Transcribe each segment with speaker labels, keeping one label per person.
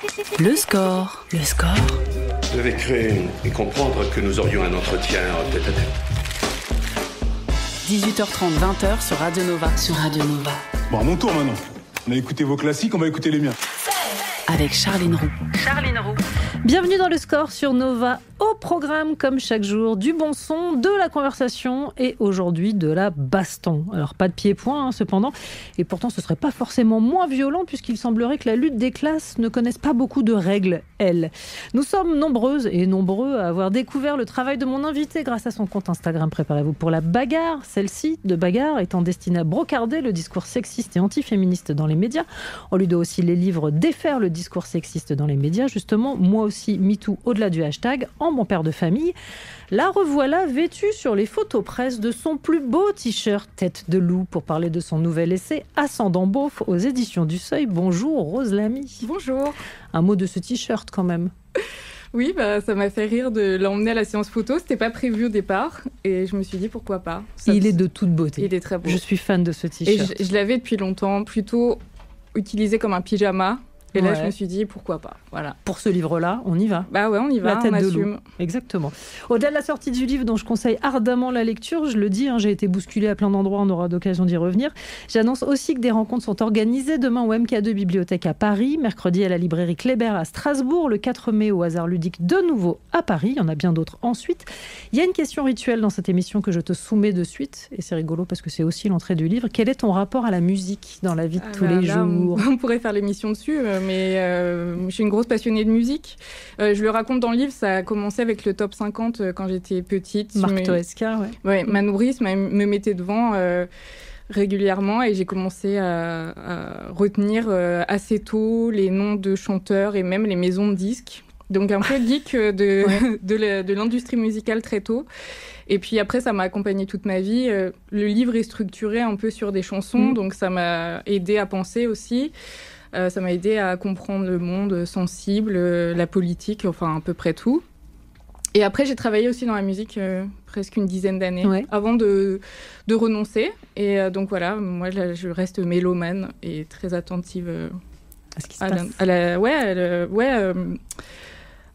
Speaker 1: Le score. Le score.
Speaker 2: Je devais créer et comprendre que nous aurions un entretien tête-à-tête.
Speaker 1: 18h30, 20h sur Radio Nova. Sur Radio Nova.
Speaker 3: Bon, à mon tour maintenant. On a écouté vos classiques, on va écouter les miens.
Speaker 1: Avec Charline Roux.
Speaker 4: Bienvenue dans le score sur Nova. Au programme, comme chaque jour, du bon son, de la conversation et aujourd'hui de la baston. Alors pas de pied-point cependant, et pourtant ce serait pas forcément moins violent puisqu'il semblerait que la lutte des classes ne connaisse pas beaucoup de règles, elle. Nous sommes nombreuses et nombreux à avoir découvert le travail de mon invité grâce à son compte Instagram. Préparez-vous pour la bagarre. Celle-ci de bagarre étant destinée à brocarder le discours sexiste et antiféministe dans les médias. On lui doit aussi les livres Défaire le discours sexiste dans les médias. Justement, moi aussi, MeToo au-delà du hashtag, en mon père de famille. La revoilà vêtue sur les photos presse de son plus beau t-shirt tête de loup pour parler de son nouvel essai Ascendant beauf aux éditions du Seuil. Bonjour Rose Lamy.
Speaker 5: Bonjour.
Speaker 4: Un mot de ce t-shirt quand même.
Speaker 5: Oui, ça m'a fait rire de l'emmener à la séance photo. C'était pas prévu au départ et je me suis dit pourquoi pas.
Speaker 4: Il est de toute beauté.
Speaker 5: Il est très beau.
Speaker 4: Je suis fan de ce t-shirt.
Speaker 5: Et je l'avais depuis longtemps, plutôt utilisé comme un pyjama. Et là,
Speaker 4: Ouais.
Speaker 5: je me suis dit, pourquoi pas, voilà.
Speaker 4: Pour ce livre-là, on y va.
Speaker 5: Bah ouais, on y va,
Speaker 4: La tête
Speaker 5: on
Speaker 4: de
Speaker 5: assume.
Speaker 4: loup. Exactement. Au-delà de la sortie du livre, dont je conseille ardemment la lecture, je le dis, j'ai été bousculée à plein d'endroits, on aura d'occasion d'y revenir. J'annonce aussi que des rencontres sont organisées demain au MK2 Bibliothèque à Paris, mercredi à la librairie Kléber à Strasbourg, le 4 mai au Hasard Ludique de nouveau à Paris. Il y en a bien d'autres ensuite. Il y a une question rituelle dans cette émission que je te soumets de suite, et c'est rigolo parce que c'est aussi l'entrée du livre. Quel est ton rapport à la musique dans la vie de tous les jours ?
Speaker 5: On pourrait faire l'émission dessus, mais je suis une grosse passionnée de musique. Je le raconte dans le livre, ça a commencé avec le top 50 quand j'étais petite.
Speaker 4: Marc Toesca, ouais.
Speaker 5: Ouais, ma nourrice me mettait devant régulièrement et j'ai commencé à retenir assez tôt les noms de chanteurs et même les maisons de disques. Donc un peu geek de l'industrie musicale très tôt. Et puis après, ça m'a accompagnée toute ma vie. Le livre est structuré un peu sur des chansons, donc ça m'a aidé à penser aussi. Ça m'a aidé à comprendre le monde sensible, la politique, enfin à peu près tout. Et après, j'ai travaillé aussi dans la musique presque une dizaine d'années avant de renoncer. Et donc voilà, moi je reste mélomane et très attentive
Speaker 4: à ce qui se passe.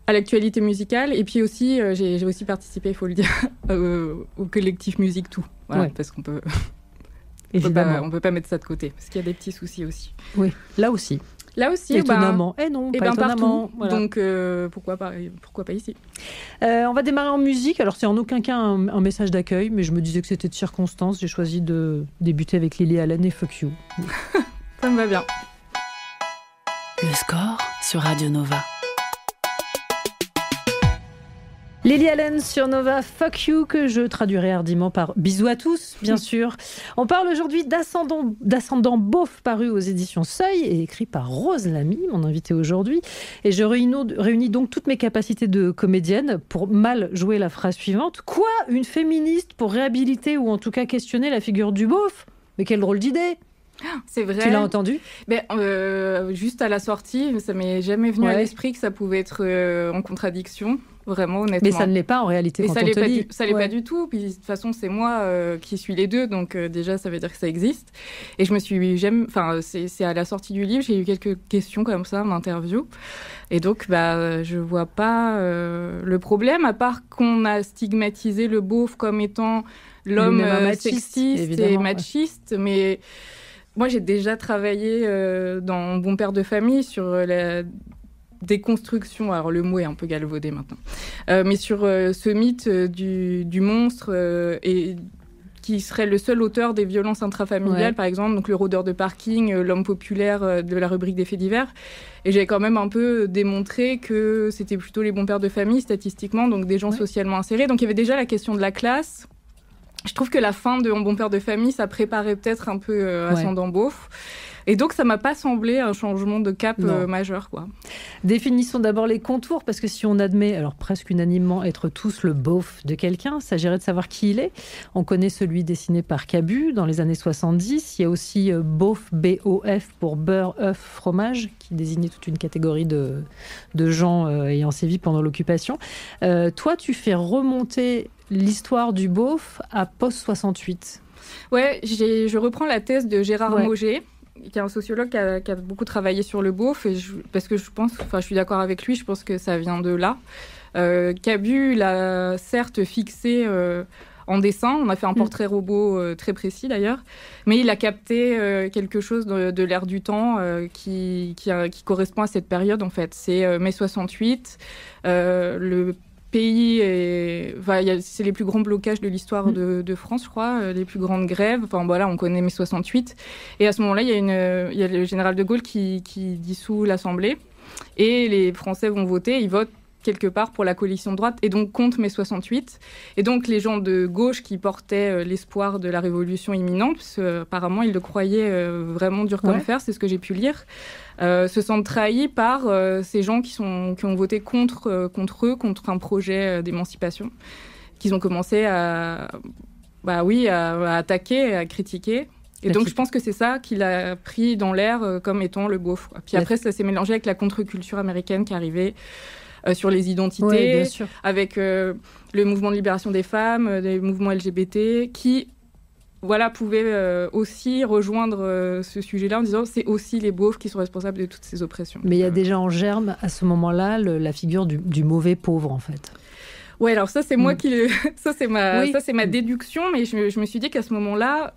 Speaker 5: À l'actualité musicale. Et puis aussi, j'ai aussi participé, il faut le dire, au collectif Musique Tout. Voilà, parce qu'on peut... On peut pas mettre ça de côté, parce qu'il y a des petits soucis aussi.
Speaker 4: Oui, là aussi. Étonnamment. Non, pas étonnamment.
Speaker 5: Partout.
Speaker 4: Voilà.
Speaker 5: Donc, pourquoi pas ici.
Speaker 4: On va démarrer en musique. Alors, c'est en aucun cas un message d'accueil, mais je me disais que c'était de circonstance. J'ai choisi de débuter avec Lily Allen et Fuck You.
Speaker 5: Ça me va bien.
Speaker 1: Le score sur Radio Nova.
Speaker 4: Lily Allen sur Nova, Fuck You, que je traduirai hardiment par bisous à tous, bien sûr. On parle aujourd'hui d'Ascendant beauf, paru aux éditions Seuil et écrit par Rose Lamy, mon invitée aujourd'hui. Et je réunis donc toutes mes capacités de comédienne pour mal jouer la phrase suivante. Quoi ? Une féministe pour réhabiliter ou en tout cas questionner la figure du beauf ? Mais quelle drôle d'idée !
Speaker 5: C'est vrai.
Speaker 4: Tu l'as entendu ?
Speaker 5: Juste à la sortie, ça m'est jamais venu à l'esprit que ça pouvait être en contradiction. Vraiment, honnêtement.
Speaker 4: Mais ça ne l'est pas en réalité quand on te dit.
Speaker 5: Ça l'est pas du tout. Puis de toute façon, c'est moi qui suis les deux, donc déjà, ça veut dire que ça existe. Et je me suis c'est à la sortie du livre, j'ai eu quelques questions comme ça en interview. Et donc, je vois pas le problème, à part qu'on a stigmatisé le beauf comme étant l'homme sexiste et machiste, mais moi, j'ai déjà travaillé dans Bon Père de Famille sur la déconstruction, alors le mot est un peu galvaudé maintenant, mais sur ce mythe du monstre et qui serait le seul auteur des violences intrafamiliales, par exemple, donc le rôdeur de parking, l'homme populaire de la rubrique des faits divers. Et j'ai quand même un peu démontré que c'était plutôt les bons pères de famille, statistiquement, donc des gens socialement insérés. Donc il y avait déjà la question de la classe. Je trouve que la fin de En bon père de famille, ça préparait peut-être un peu Ascendant beauf. Et donc, ça m'a pas semblé un changement de cap majeur, quoi.
Speaker 4: Définissons d'abord les contours, parce que si on admet, alors presque unanimement, être tous le beauf de quelqu'un, il s'agirait de savoir qui il est. On connaît celui dessiné par Cabu dans les années 70. Il y a aussi beauf, B-O-F, pour beurre, œuf, fromage, qui désignait toute une catégorie de gens ayant sévi pendant l'occupation. Toi, tu fais remonter l'histoire du beauf à post-68.
Speaker 5: Ouais, je reprends la thèse de Gérard Mauger, qui est un sociologue qui a beaucoup travaillé sur le beauf, parce que je suis d'accord avec lui, je pense que ça vient de là. Cabu l'a certes fixé en dessin, on a fait un portrait robot très précis d'ailleurs, mais il a capté quelque chose de l'ère du temps qui correspond à cette période en fait. C'est mai 68, le pays c'est les plus grands blocages de l'histoire de France, je crois, les plus grandes grèves. Enfin voilà, on connaît mai 68. Et à ce moment-là, il y a le général de Gaulle qui dissout l'Assemblée et les Français vont voter, ils votent quelque part pour la coalition de droite et donc contre mai 68. Et donc les gens de gauche qui portaient l'espoir de la révolution imminente, parce qu'apparemment ils le croyaient vraiment dur comme fer, c'est ce que j'ai pu lire, se sentent trahis par ces gens qui ont voté contre eux, contre un projet d'émancipation, qu'ils ont commencé à attaquer, à critiquer. Et donc, je pense que c'est ça qu'il a pris dans l'air comme étant le beauf. Puis après, ça s'est mélangé avec la contre-culture américaine qui arrivait sur les identités, avec le mouvement de libération des femmes, des mouvements LGBT, qui pouvaient aussi rejoindre ce sujet-là en disant c'est aussi les beaufs qui sont responsables de toutes ces oppressions.
Speaker 4: Mais il y a déjà en germe, à ce moment-là, la figure du mauvais pauvre, en fait.
Speaker 5: Ouais, alors ça, c'est moi ça, c'est ma déduction, mais je me suis dit qu'à ce moment-là,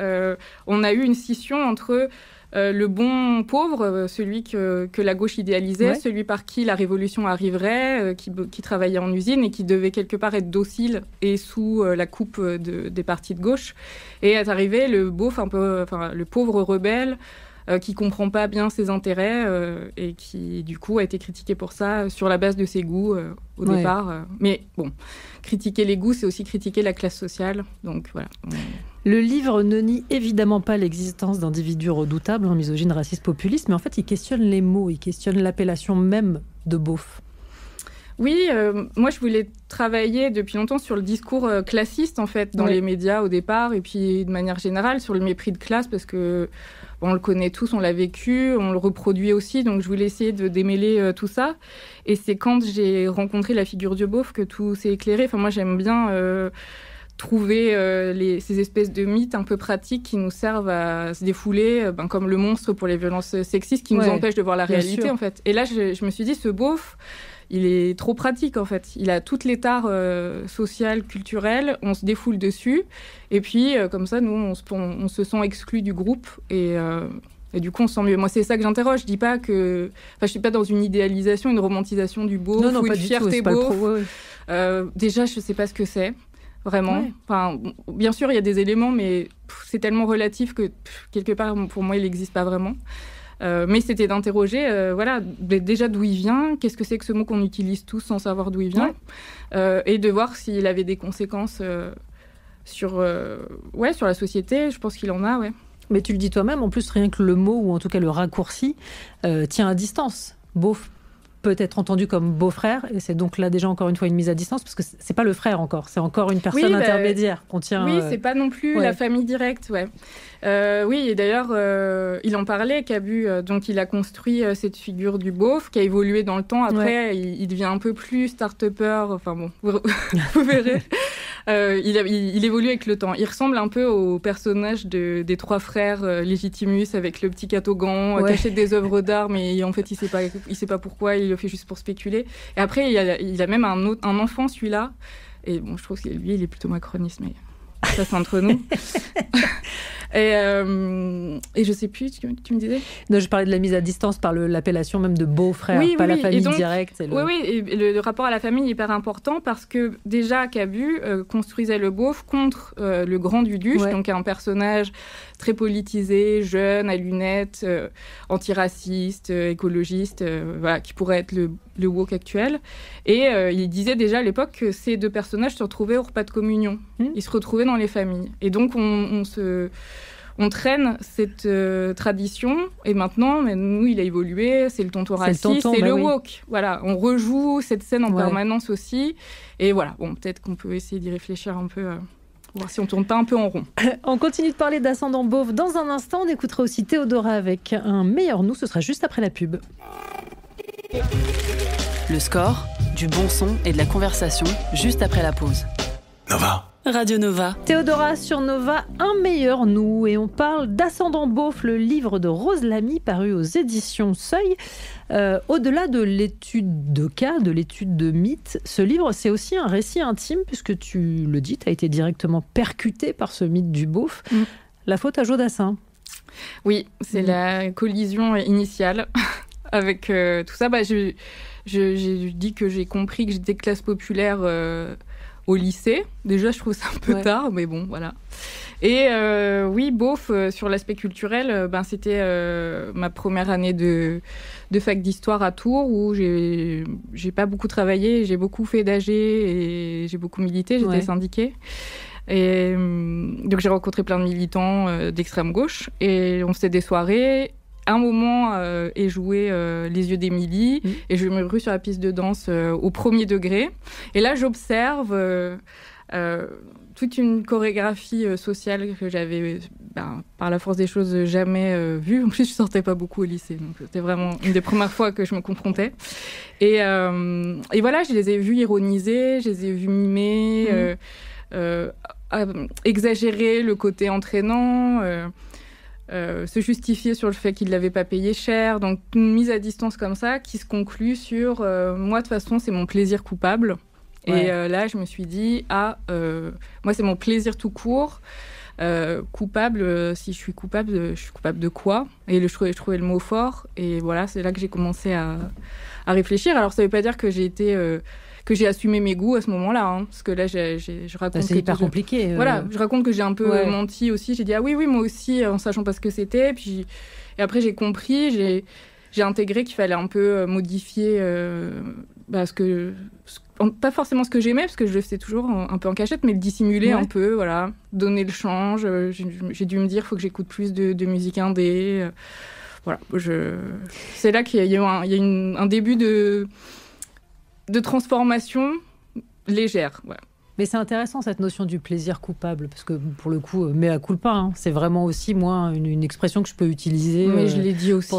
Speaker 5: on a eu une scission entre le bon pauvre, celui que la gauche idéalisait, celui par qui la révolution arriverait, qui travaillait en usine et qui devait quelque part être docile et sous la coupe des partis de gauche. Et est arrivé le beauf, le pauvre rebelle, qui comprend pas bien ses intérêts et qui, du coup, a été critiqué pour ça sur la base de ses goûts au départ. Mais bon, critiquer les goûts, c'est aussi critiquer la classe sociale. Donc voilà.
Speaker 4: Le livre ne nie évidemment pas l'existence d'individus redoutables, misogynes, racistes, populistes, mais en fait, il questionne les mots, il questionne l'appellation même de beauf.
Speaker 5: Oui, moi je voulais travailler depuis longtemps sur le discours classiste en fait dans les médias au départ et puis de manière générale sur le mépris de classe parce que on le connaît tous, on l'a vécu, on le reproduit aussi, donc je voulais essayer de démêler tout ça. Et c'est quand j'ai rencontré la figure du beauf que tout s'est éclairé. Enfin moi j'aime bien trouver ces espèces de mythes un peu pratiques qui nous servent à se défouler, comme le monstre pour les violences sexistes qui nous empêchent de voir la réalité en fait. Et là je me suis dit ce beauf, il est trop pratique en fait. Il a toutes les tares sociales, culturelles, on se défoule dessus. Et puis comme ça, nous, on se sent exclus du groupe et du coup, on se sent mieux. Moi, c'est ça que j'interroge. Je dis pas que... Enfin, je suis pas dans une idéalisation, une romantisation du beauf ou une fierté beauf. Déjà, je sais pas ce que c'est. Vraiment. Ouais. Enfin, bien sûr, il y a des éléments, mais c'est tellement relatif que quelque part, pour moi, il n'existe pas vraiment. Mais c'était d'interroger, déjà d'où il vient, qu'est-ce que c'est que ce mot qu'on utilise tous sans savoir d'où il vient, et de voir s'il avait des conséquences sur la société. Je pense qu'il en a, ouais.
Speaker 4: Mais tu le dis toi-même, en plus, rien que le mot, ou en tout cas le raccourci, tient à distance. Beauf peut être entendu comme beau-frère, et c'est donc là déjà encore une fois une mise à distance, parce que c'est pas le frère encore, c'est encore une personne intermédiaire qu'on tient...
Speaker 5: Oui, c'est pas non plus la famille directe, oui, et d'ailleurs, il en parlait, Cabu, donc il a construit cette figure du beauf, qui a évolué dans le temps. Après, il devient un peu plus start-upper, enfin bon, vous verrez. Il évolue avec le temps. Il ressemble un peu au personnage des trois frères Légitimus, avec le petit catogan, qui achète des œuvres d'art, mais en fait, il sait pas pourquoi, il le fait juste pour spéculer. Et après, il a même un enfant, celui-là. Et bon, je trouve que lui, il est plutôt macroniste, mais ça, c'est entre nous. Et je sais plus, tu me disais ?
Speaker 4: Non, je parlais de la mise à distance par l'appellation même de beau-frère, pas la famille directe.
Speaker 5: Oui, et le rapport à la famille est hyper important parce que déjà, Cabu construisait le beauf contre le grand Duduche, donc un personnage très politisé, jeune, à lunettes, antiraciste, écologiste, qui pourrait être le woke actuel. Et il disait déjà à l'époque que ces deux personnages se retrouvaient au repas de communion. Ils se retrouvaient dans les familles. Et donc, on traîne cette tradition, et maintenant, nous, il a évolué, c'est le tonton raciste, c'est le woke. Voilà, on rejoue cette scène en permanence aussi. Et voilà, bon, peut-être qu'on peut essayer d'y réfléchir un peu, voir si on ne tourne pas un peu en rond.
Speaker 4: On continue de parler d'ascendant beauf dans un instant. On écoutera aussi Théodora avec un meilleur nous, ce sera juste après la pub.
Speaker 1: Le score, du bon son et de la conversation juste après la pause.
Speaker 6: Nova.
Speaker 1: Radio Nova.
Speaker 4: Théodora sur Nova, un meilleur nous. Et on parle d'Ascendant Beauf, le livre de Rose Lamy, paru aux éditions Seuil. Au-delà de l'étude de cas, de l'étude de mythes, ce livre, c'est aussi un récit intime, puisque tu le dis, tu as été directement percuté par ce mythe du Beauf. La faute à Jodassin.
Speaker 5: Oui, c'est la collision initiale avec tout ça. J'ai dit que j'ai compris que j'étais classe populaire au lycée. Déjà, je trouve ça un peu tard, mais bon, voilà. Et oui, Beauf, sur l'aspect culturel, c'était ma première année de fac d'histoire à Tours, où j'ai pas beaucoup travaillé, j'ai beaucoup fait d'AG et j'ai beaucoup milité, j'étais syndiquée. Et donc j'ai rencontré plein de militants d'extrême gauche, et on faisait des soirées. Un moment est joué Les Yeux d'Émilie, et je me rue sur la piste de danse au premier degré. Et là, j'observe toute une chorégraphie sociale que j'avais, par la force des choses, jamais vue. En plus, je sortais pas beaucoup au lycée, donc c'était vraiment une des premières fois que je me confrontais. Et voilà, je les ai vus ironiser, je les ai vus mimer, exagérer le côté entraînant. Se justifier sur le fait qu'il ne l'avait pas payé cher, donc une mise à distance comme ça qui se conclut sur moi de toute façon c'est mon plaisir coupable. Et là je me suis dit moi c'est mon plaisir tout court, coupable, si je suis coupable de quoi? Et je trouvais le mot fort, et voilà, c'est là que j'ai commencé à réfléchir. Alors ça ne veut pas dire que j'ai assumé mes goûts à ce moment-là, hein, parce que là, je raconte...
Speaker 4: c'est hyper compliqué.
Speaker 5: Voilà, je raconte que j'ai un peu menti aussi. J'ai dit, ah oui, moi aussi, en sachant pas ce que c'était. Et après, j'ai compris, j'ai intégré qu'il fallait un peu modifier pas forcément ce que j'aimais, parce que je le faisais toujours un peu en cachette, mais le dissimuler un peu, voilà, donner le change. J'ai dû me dire, il faut que j'écoute plus de musique indé. Voilà, c'est là qu'il y a un début de transformation légère. Ouais.
Speaker 4: Mais c'est intéressant cette notion du plaisir coupable, parce que pour le coup, mea culpa, hein, c'est vraiment aussi, moi, une expression que je peux utiliser.
Speaker 5: Mais je l'ai dit aussi.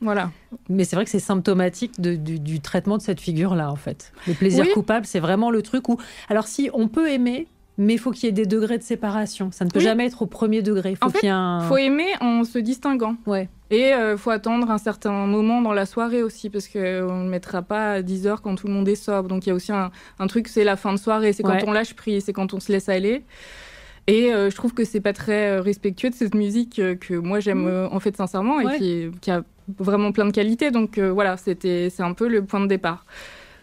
Speaker 5: Voilà.
Speaker 4: Mais c'est vrai que c'est symptomatique du traitement de cette figure-là, en fait. Le plaisir coupable, c'est vraiment le truc où... Alors si on peut aimer, mais il faut qu'il y ait des degrés de séparation. Ça ne peut jamais être au premier degré.
Speaker 5: Il faut aimer en se distinguant.
Speaker 4: Ouais.
Speaker 5: Et faut attendre un certain moment dans la soirée aussi, parce qu'on ne mettra pas à 10h quand tout le monde est sobre. Donc il y a aussi un truc, c'est la fin de soirée, c'est quand on lâche prise, c'est quand on se laisse aller. Et je trouve que c'est pas très respectueux de cette musique que moi j'aime en fait sincèrement, et qui a vraiment plein de qualités. Donc voilà, c'est un peu le point de départ.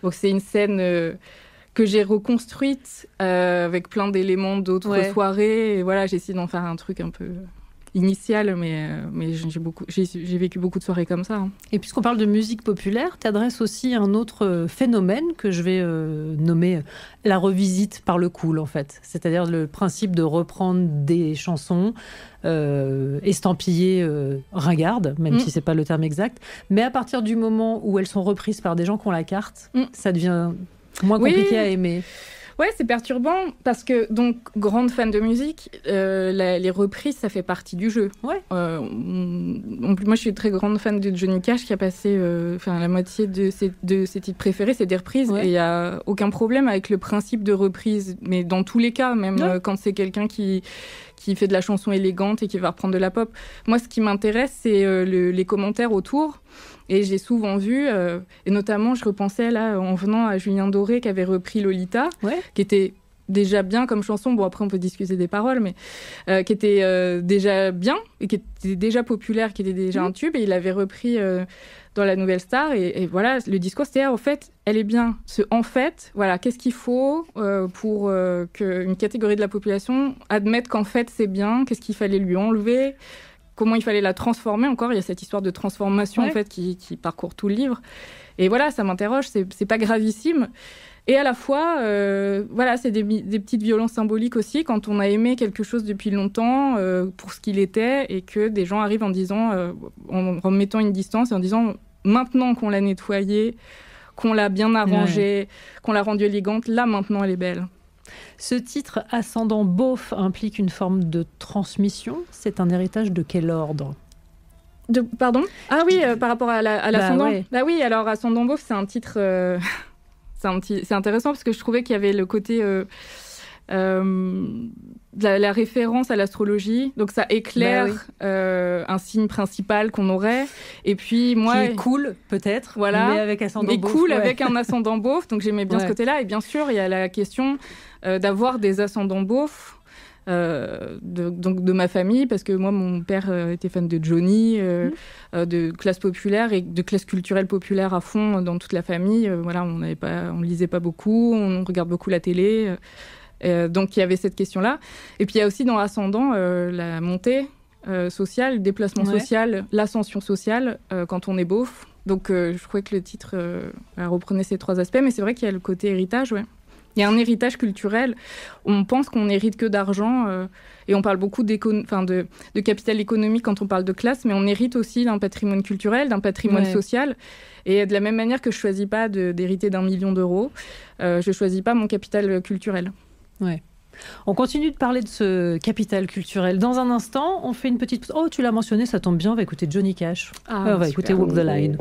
Speaker 5: Donc c'est une scène... que j'ai reconstruite avec plein d'éléments d'autres soirées. Et voilà, j'ai essayé d'en faire un truc un peu initial, mais j'ai vécu beaucoup de soirées comme ça. Hein.
Speaker 4: Et puisqu'on parle de musique populaire, tu adresses aussi un autre phénomène que je vais nommer la revisite par le cool, en fait. C'est-à-dire le principe de reprendre des chansons estampillées ringardes, même si c'est pas le terme exact, mais à partir du moment où elles sont reprises par des gens qui ont la carte, ça devient... moins compliqué à aimer.
Speaker 5: Ouais, c'est perturbant parce que, donc, grande fan de musique, les reprises, ça fait partie du jeu. Ouais. Moi, je suis très grande fan de Johnny Cash qui a passé la moitié de ses titres préférés, c'est des reprises. Et il n'y a aucun problème avec le principe de reprise, mais dans tous les cas, même quand c'est quelqu'un qui fait de la chanson élégante et qui va reprendre de la pop. Moi, ce qui m'intéresse, c'est les commentaires autour. Et j'ai souvent vu, et notamment, je repensais là, en venant à Julien Doré, qui avait repris Lolita, qui était déjà bien comme chanson. Bon, après, on peut discuter des paroles, mais qui était déjà bien, et qui était déjà populaire, qui était déjà un tube, et il l'avait repris dans La Nouvelle Star. Et voilà, le discours, c'était, en fait, elle est bien. Voilà, qu'est-ce qu'il faut pour qu'une catégorie de la population admette qu'en fait, c'est bien, qu'est-ce qu'il fallait lui enlever, comment il fallait la transformer encore. Il y a cette histoire de transformation en fait qui parcourt tout le livre. Et voilà, ça m'interroge, c'est pas gravissime. Et à la fois, c'est des petites violences symboliques aussi, quand on a aimé quelque chose depuis longtemps pour ce qu'il était, et que des gens arrivent en disant, en remettant une distance et en disant, maintenant qu'on l'a nettoyée, qu'on l'a bien arrangée, qu'on l'a rendue élégante, là maintenant elle est belle.
Speaker 4: Ce titre Ascendant Beauf implique une forme de transmission. C'est un héritage de quel ordre ?
Speaker 5: Pardon ? Ah oui, par rapport à l'ascendant. Bah oui, alors Ascendant Beauf, c'est un titre... c'est intéressant parce que je trouvais qu'il y avait le côté la référence à l'astrologie, donc ça éclaire un signe principal qu'on aurait. Et puis moi,
Speaker 4: qui est cool peut-être,
Speaker 5: voilà,
Speaker 4: mais avec ascendant Beauf.
Speaker 5: Cool avec un ascendant Beauf, donc j'aimais bien ce côté-là. Et bien sûr, il y a la question d'avoir des ascendants Beauf. Donc de ma famille, parce que moi mon père était fan de Johnny, de classe populaire et de classe culturelle populaire à fond dans toute la famille. Voilà, on lisait pas beaucoup, on regarde beaucoup la télé, donc il y avait cette question-là. Et puis il y a aussi dans l'ascendant la montée sociale, le déplacement social, l'ascension sociale quand on est beauf. Donc je croyais que le titre reprenait ces 3 aspects, mais c'est vrai qu'il y a le côté héritage, Il y a un héritage culturel. On pense qu'on n'hérite que d'argent et on parle beaucoup de capital économique quand on parle de classe, mais on hérite aussi d'un patrimoine culturel, d'un patrimoine social. Et de la même manière que je ne choisis pas d'hériter d'1 million d'euros, je ne choisis pas mon capital culturel.
Speaker 4: Ouais. On continue de parler de ce capital culturel. Dans un instant, on fait une petite... Oh, tu l'as mentionné, ça tombe bien, on va écouter Johnny Cash. On va écouter Walk the Line.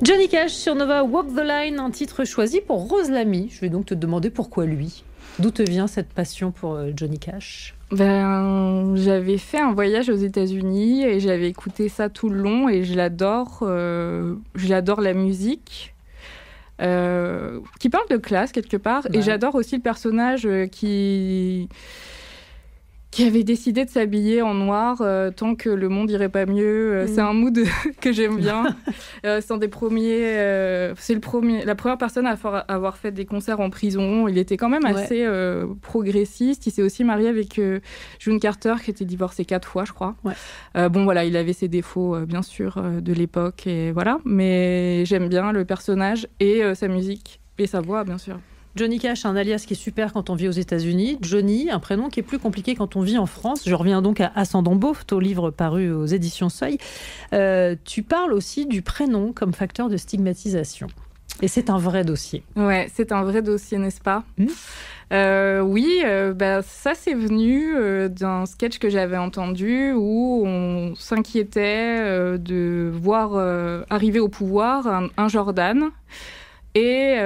Speaker 4: Johnny Cash sur Nova, Walk the Line, un titre choisi pour Rose Lamy. Je vais donc te demander pourquoi lui. D'où te vient cette passion pour Johnny Cash ?
Speaker 5: J'avais fait un voyage aux États-Unis et j'avais écouté ça tout le long et je l'adore la musique. Qui parle de classe quelque part, et j'adore aussi le personnage qui avait décidé de s'habiller en noir tant que le monde irait pas mieux. C'est un mood que j'aime bien. C'est la première personne à avoir fait des concerts en prison. Il était quand même assez progressiste. Il s'est aussi marié avec June Carter, qui était divorcée 4 fois, je crois. Il avait ses défauts, bien sûr, de l'époque, et voilà. Mais j'aime bien le personnage et sa musique et sa voix, bien sûr.
Speaker 4: Johnny Cash, un alias qui est super quand on vit aux États-Unis. Johnny, un prénom qui est plus compliqué quand on vit en France. Je reviens donc à Ascendant Beauf, ton livre paru aux éditions Seuil. Tu parles aussi du prénom comme facteur de stigmatisation. Et c'est un vrai dossier.
Speaker 5: Ouais, c'est un vrai dossier, n'est-ce pas ? Ça c'est venu d'un sketch que j'avais entendu où on s'inquiétait de voir arriver au pouvoir un Jordan. Et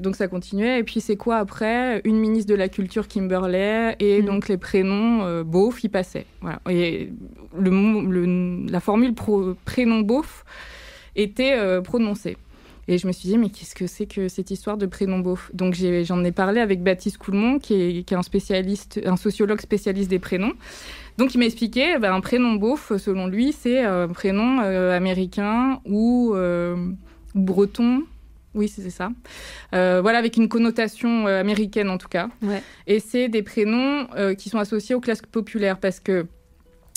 Speaker 5: donc ça continuait. Et puis c'est quoi après ? Une ministre de la Culture, Kimberley, et donc les prénoms beauf y passaient. Voilà. Et la formule prénom beauf était prononcée. Et je me suis dit, mais qu'est-ce que c'est que cette histoire de prénom beauf ? Donc j'en ai parlé avec Baptiste Coulmont, qui est un sociologue spécialiste des prénoms. Donc il m'a expliqué, un prénom beauf, selon lui, c'est un prénom américain ou breton. Oui, c'est ça. Avec une connotation américaine en tout cas. Ouais. Et c'est des prénoms qui sont associés aux classes populaires parce que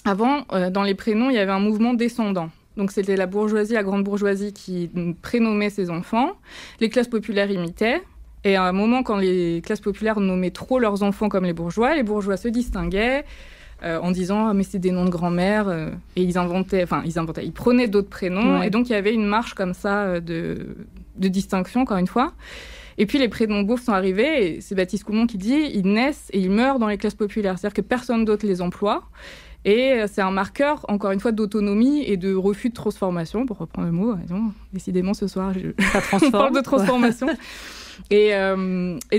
Speaker 5: avant, dans les prénoms, il y avait un mouvement descendant. Donc c'était la bourgeoisie, la grande bourgeoisie qui prénommait ses enfants. Les classes populaires imitaient. Et à un moment, quand les classes populaires nommaient trop leurs enfants comme les bourgeois se distinguaient en disant mais c'est des noms de grand-mère. Et ils prenaient d'autres prénoms. Ouais. Et donc il y avait une marche comme ça de distinction, encore une fois. Et puis les prénoms beaufs sont arrivés, et c'est Baptiste Coulmont qui dit ils naissent et ils meurent dans les classes populaires. C'est-à-dire que personne d'autre les emploie. Et c'est un marqueur, encore une fois, d'autonomie et de refus de transformation, pour reprendre le mot. Décidément, ce soir, on parle de transformation. Et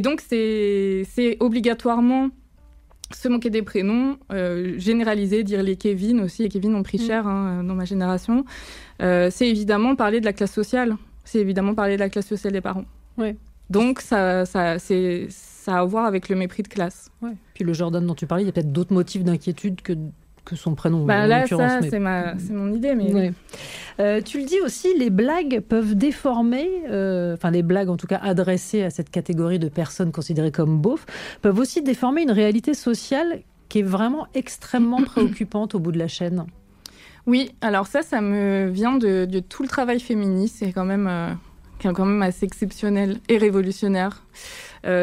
Speaker 5: donc, c'est obligatoirement se moquer des prénoms, généraliser, dire les Kevin aussi. Les Kevin ont pris cher dans ma génération. C'est évidemment parler de la classe sociale. C'est évidemment parler de la classe sociale des parents.
Speaker 4: Ouais.
Speaker 5: Donc, ça a à voir avec le mépris de classe.
Speaker 4: Ouais. Puis le Jordan dont tu parlais, il y a peut-être d'autres motifs d'inquiétude que son prénom.
Speaker 5: Là, ça, c'est mon idée. Mais...
Speaker 4: Ouais. Tu le dis aussi, les blagues peuvent déformer, les blagues en tout cas adressées à cette catégorie de personnes considérées comme beaufs, peuvent aussi déformer une réalité sociale qui est vraiment extrêmement préoccupante au bout de la chaîne.
Speaker 5: Oui, alors ça me vient de tout le travail féministe, c'est quand même assez exceptionnel et révolutionnaire,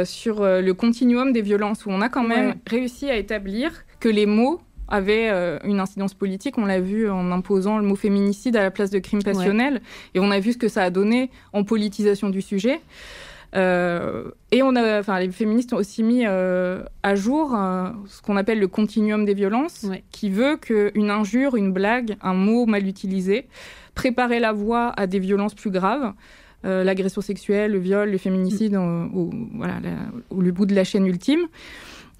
Speaker 5: sur le continuum des violences, où on a quand même réussi à établir que les mots avaient une incidence politique. On l'a vu en imposant le mot féminicide à la place de crime passionnel, et on a vu ce que ça a donné en politisation du sujet. Et les féministes ont aussi mis à jour ce qu'on appelle le continuum des violences, qui veut qu'une injure, une blague, un mot mal utilisé préparait la voie à des violences plus graves. l'agression sexuelle, le viol, le féminicide, au le bout de la chaîne ultime.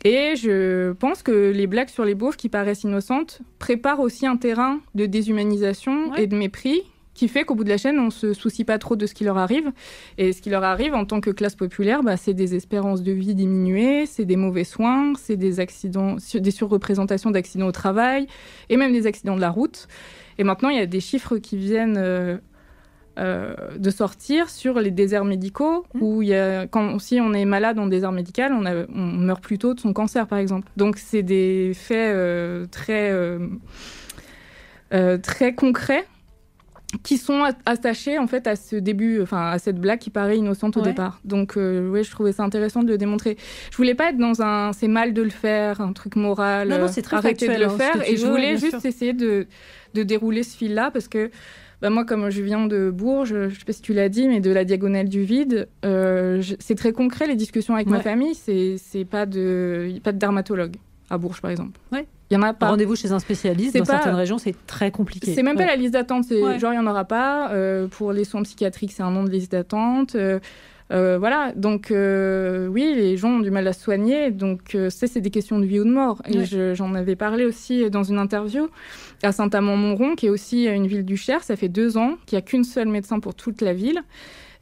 Speaker 5: Et je pense que les blagues sur les beaufs qui paraissent innocentes préparent aussi un terrain de déshumanisation et de mépris qui fait qu'au bout de la chaîne, on ne se soucie pas trop de ce qui leur arrive. Et ce qui leur arrive en tant que classe populaire, c'est des espérances de vie diminuées, c'est des mauvais soins, c'est des accidents, des surreprésentations d'accidents au travail et même des accidents de la route. Et maintenant, il y a des chiffres qui viennent de sortir sur les déserts médicaux où si on est malade en désert médical, on meurt plus tôt de son cancer, par exemple. Donc, c'est des faits très concrets qui sont attachés en fait à ce début, enfin à cette blague qui paraît innocente au départ. Donc je trouvais ça intéressant de le démontrer. Je voulais pas être dans un c'est mal de le faire, un truc moral,
Speaker 4: non, c'est très
Speaker 5: arrêter
Speaker 4: factuel,
Speaker 5: de le faire. Et je voulais juste essayer de dérouler ce fil-là parce que moi, comme je viens de Bourges, je sais pas si tu l'as dit, mais de la diagonale du vide, c'est très concret les discussions avec ma famille. C'est pas de dermatologue à Bourges par exemple. Ouais. Il y en a pas.
Speaker 4: Rendez-vous chez un spécialiste. Dans certaines régions, c'est très compliqué.
Speaker 5: C'est même pas la liste d'attente. C'est genre, il n'y en aura pas. Pour les soins psychiatriques, c'est un nom de liste d'attente. Voilà. Donc, oui, les gens ont du mal à se soigner. Donc, c'est des questions de vie ou de mort. Et j'en avais parlé aussi dans une interview à Saint-Amand-Montrond, qui est aussi une ville du Cher. Ça fait 2 ans qu'il n'y a qu'une seule médecin pour toute la ville.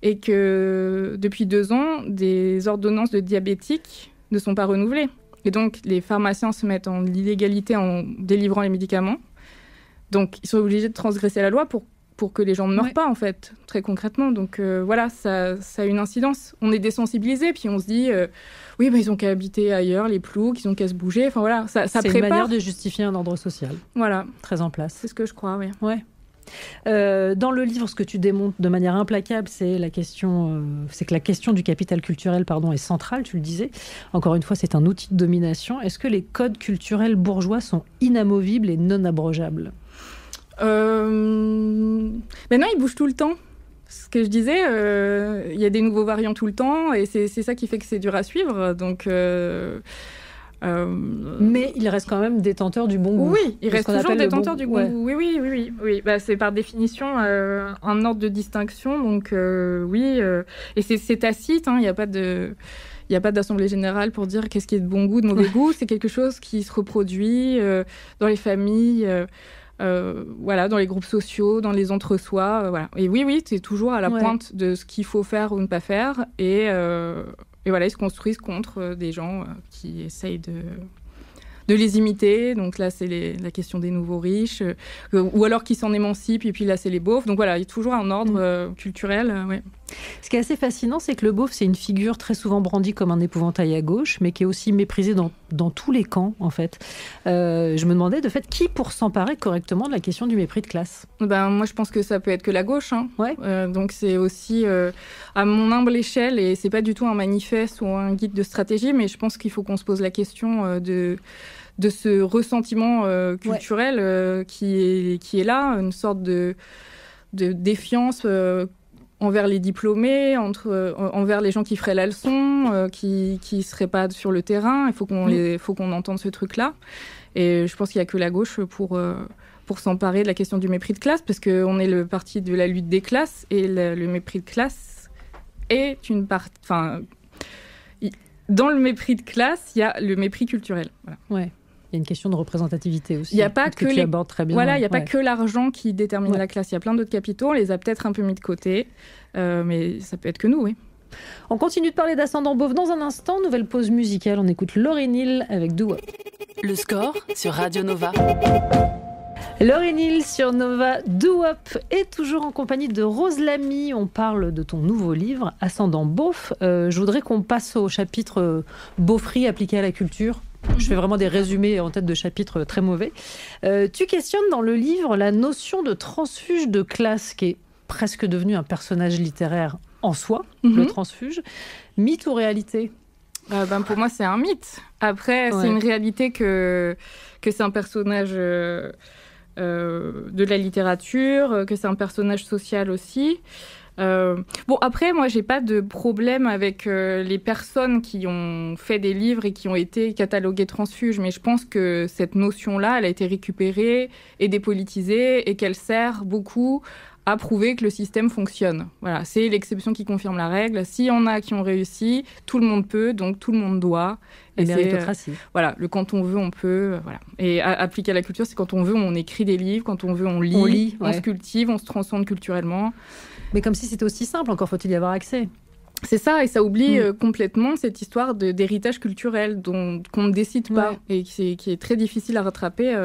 Speaker 5: Et que depuis 2 ans, des ordonnances de diabétiques ne sont pas renouvelées. Et donc, les pharmaciens se mettent en illégalité en délivrant les médicaments. Donc, ils sont obligés de transgresser la loi pour que les gens ne meurent pas, en fait, très concrètement. Donc, voilà, ça a une incidence. On est désensibilisés, puis on se dit, oui, ils ont qu'à habiter ailleurs, les ploucs, ils ont qu'à se bouger. Enfin, voilà, ça
Speaker 4: c'est
Speaker 5: prépare.
Speaker 4: Une manière de justifier un ordre social.
Speaker 5: Voilà.
Speaker 4: Très en place.
Speaker 5: C'est ce que je crois, oui.
Speaker 4: Ouais. Dans le livre, ce que tu démontres de manière implacable, c'est que la question du capital culturel, est centrale, tu le disais. Encore une fois, c'est un outil de domination. Est-ce que les codes culturels bourgeois sont inamovibles et non abrogeables ?
Speaker 5: Non, ils bougent tout le temps. Ce que je disais, il y a des nouveaux variants tout le temps, et c'est ça qui fait que c'est dur à suivre. Donc...
Speaker 4: Mais il reste quand même détenteur du bon goût.
Speaker 5: Oui, il reste toujours détenteur du bon goût. Oui. C'est par définition un ordre de distinction. Donc oui, et c'est tacite. Il n'y a pas d'assemblée générale pour dire qu'est-ce qui est de bon goût, de mauvais goût. C'est quelque chose qui se reproduit dans les familles, dans les groupes sociaux, dans les entre-soi. Voilà. Et oui, c'est toujours à la pointe de ce qu'il faut faire ou ne pas faire. Et voilà, ils se construisent contre des gens qui essayent de les imiter. Donc là, c'est la question des nouveaux riches. Ou alors qui s'en émancipent, et puis là, c'est les beaufs. Donc voilà, il y a toujours un ordre culturel.
Speaker 4: Ce qui est assez fascinant, c'est que le beauf, c'est une figure très souvent brandie comme un épouvantail à gauche, mais qui est aussi méprisée dans tous les camps, en fait. Je me demandais, de fait, qui pour s'emparer correctement de la question du mépris de classe ?
Speaker 5: Moi, je pense que ça peut être que la gauche. Donc c'est aussi, à mon humble échelle, et c'est pas du tout un manifeste ou un guide de stratégie, mais je pense qu'il faut qu'on se pose la question de ce ressentiment culturel qui est là, une sorte de défiance envers les diplômés, envers les gens qui feraient la leçon, qui seraient pas sur le terrain. Il faut qu'on entende ce truc-là. Et je pense qu'il y a que la gauche pour s'emparer de la question du mépris de classe, parce qu'on est le parti de la lutte des classes, et le mépris de classe est une partie... Enfin, dans le mépris de classe, il y a le mépris culturel. Voilà.
Speaker 4: Ouais. Il y a une question de représentativité aussi.
Speaker 5: Il n'y a pas que
Speaker 4: tu abordes très bien.
Speaker 5: Voilà, il n'y a pas que l'argent qui détermine la classe. Il y a plein d'autres capitaux. On les a peut-être un peu mis de côté, mais ça peut être que nous, oui.
Speaker 4: On continue de parler d'ascendant beauf dans un instant. Nouvelle pause musicale. On écoute Lauryn Hill avec Do Wop.
Speaker 1: Le score sur Radio Nova.
Speaker 4: Lauryn Hill sur Nova, Do Wop est toujours en compagnie de Rose Lamy. On parle de ton nouveau livre, Ascendant beauf. Je voudrais qu'on passe au chapitre beaufrie appliqué à la culture. Je fais vraiment des résumés en tête de chapitres très mauvais. Tu questionnes dans le livre la notion de transfuge de classe, qui est presque devenu un personnage littéraire en soi, le transfuge. Mythe ou réalité ?
Speaker 5: Pour moi, c'est un mythe. Après, c'est une réalité que c'est un personnage de la littérature, que c'est un personnage social aussi. Après, moi, j'ai pas de problème avec les personnes qui ont fait des livres et qui ont été cataloguées transfuges, mais je pense que cette notion-là, elle a été récupérée et dépolitisée, et qu'elle sert beaucoup à prouver que le système fonctionne. Voilà, c'est l'exception qui confirme la règle. S'il y en a qui ont réussi, tout le monde peut, donc tout le monde doit.
Speaker 4: Et méritocratie.
Speaker 5: Voilà, le quand on veut, on peut. Voilà. Et appliquer à la culture, c'est quand on veut, on écrit des livres, quand on veut, on lit, on se cultive, on se transcende culturellement.
Speaker 4: Mais comme si c'était aussi simple, encore faut-il y avoir accès.
Speaker 5: C'est ça, et ça oublie complètement cette histoire d'héritage culturel qu'on ne décide pas, et qui est très difficile à rattraper.